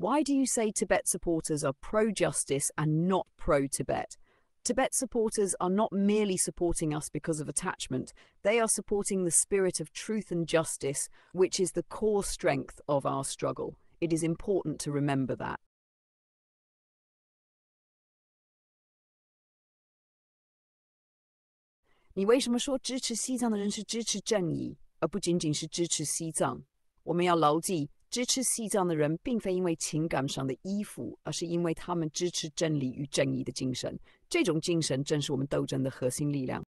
Why do you say Tibet supporters are pro-justice and not pro-Tibet? Tibet supporters are not merely supporting us because of attachment, they are supporting the spirit of truth and justice, which is the core strength of our struggle. It is important to remember that. 你为什么说支持西藏的人是支持正义，而不仅仅是支持西藏？我们要牢记，支持西藏的人并非因为情感上的依附，而是因为他们支持真理与正义的精神。这种精神正是我们斗争的核心力量。